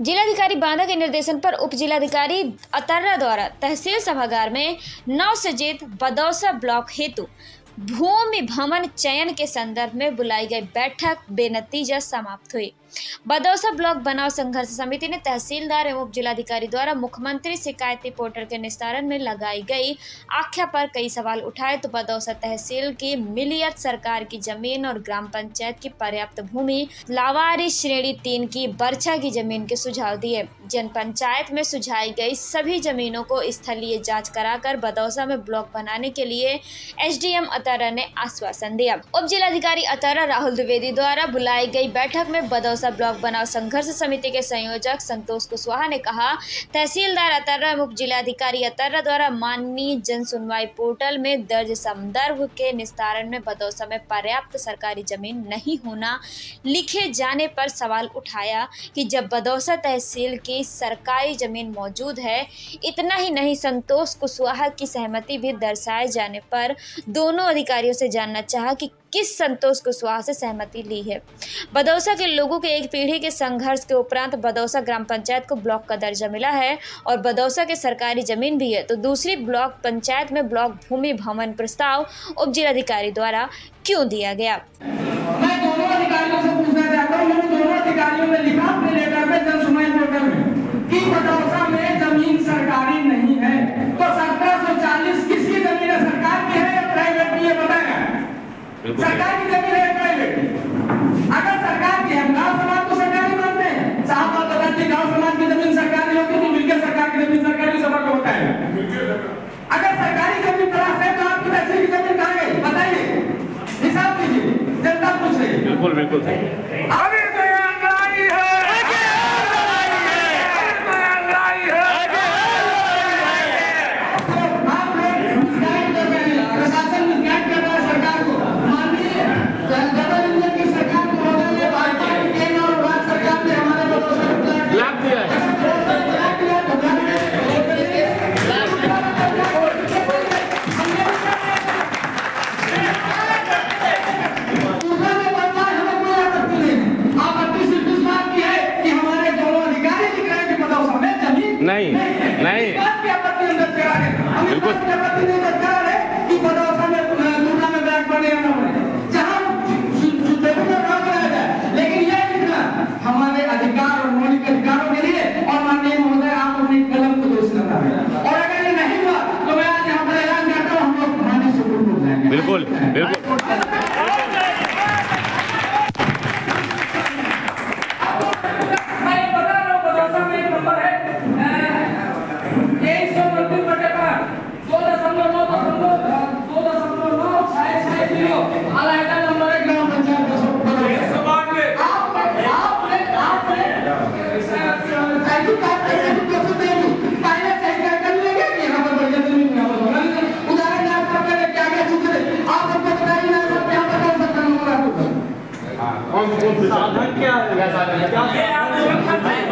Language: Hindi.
जिलाधिकारी बांदा के निर्देशन पर उप जिलाधिकारी अतर्रा द्वारा तहसील सभागार में नवसृजित बदौसा ब्लॉक हेतु भूमि भवन चयन के संदर्भ में बुलाई गई बैठक बेनतीजा समाप्त हुई। बदौसा ब्लॉक बनाओ संघर्ष समिति ने तहसीलदार एवं उप जिलाधिकारी द्वारा मुख्यमंत्री शिकायती पोर्टल के निस्तारण में लगाई गई आख्या पर कई सवाल उठाए तो बदौसा तहसील की मिलियत सरकार की जमीन और ग्राम पंचायत की पर्याप्त भूमि लावारी श्रेणी 3 की बरछा की जमीन के सुझाव दिए। जन पंचायत में सुझाई गई सभी जमीनों को स्थलीय जांच कराकर बदौसा में ब्लॉक बनाने के लिए एसडीएम अतर्रा ने आश्वासन दिया। उप जिलाधिकारी अतर्रा राहुल द्विवेदी द्वारा बुलाई गई बैठक में बदौसा ब्लॉक बनाओ संघर्ष समिति के संयोजक संतोष कुशवाहा ने कहा, तहसीलदार अतर्रा एवं उप जिलाधिकारी अतर्रा द्वारा माननीय जन सुनवाई पोर्टल में दर्ज संदर्भ के निस्तारण में बदौसा में पर्याप्त सरकारी जमीन नहीं होना लिखे जाने पर सवाल उठाया कि जब बदौसा तहसील की सरकारी जमीन मौजूद है। इतना ही नहीं, संतोष कुशवाहा की सहमति भी दर्शाए जाने पर दोनों अधिकारियों से जानना चाहा कि किस संतोष कुशवाहा से सहमति ली है। बदौसा के लोगों के एक पीढ़ी के संघर्ष के उपरांत बदौसा ग्राम पंचायत को ब्लॉक का दर्जा मिला है और बदौसा के सरकारी जमीन भी है, तो दूसरी ब्लॉक पंचायत में ब्लॉक भूमि भवन प्रस्ताव उप जिलाधिकारी द्वारा क्यों दिया गया। मैं दोनों अधिकारियों से पूछना चाहता हूँ, मैंने दोनों अधिकारियों ने लिखा अपने लेटर में जन सुनवाई पोर्टल में कि बदौसा में जमीन सरकारी नहीं है, तो 1740 किसकी जमीन है? सरकार की है या प्राइवेट की है? बताएगा सरकार की जमीन है या प्राइवेट? अगर सरकार की है, गांव समाज को सरकारी मानते हैं, साहब आप बताते गांव समाज की जमीन सरकारी होती तो मिलकर सरकार की जमीन सरकारी सभा को होता है। अगर सरकारी जमीन तलाश है तो आपकी तहसील की जमीन कहाँ गई? बताइए, हिसाब कीजिए, जनता पूछ रही है। बिल्कुल बिल्कुल अभी महंगाई है, नहीं नहीं बिल्कुल लेकिन ये हमारे अधिकार और मौलिक अधिकारों के लिए और माननीय महोदय आप अपनी कलम को दोष लगा रहे हैं और अगर ये नहीं हुआ तो मैं आज यहाँ पर ऐलान करता हूँ हम लोग माननीय सुप्रीम कोर्ट जाएंगे। बिल्कुल बिल्कुल साधन क्या है?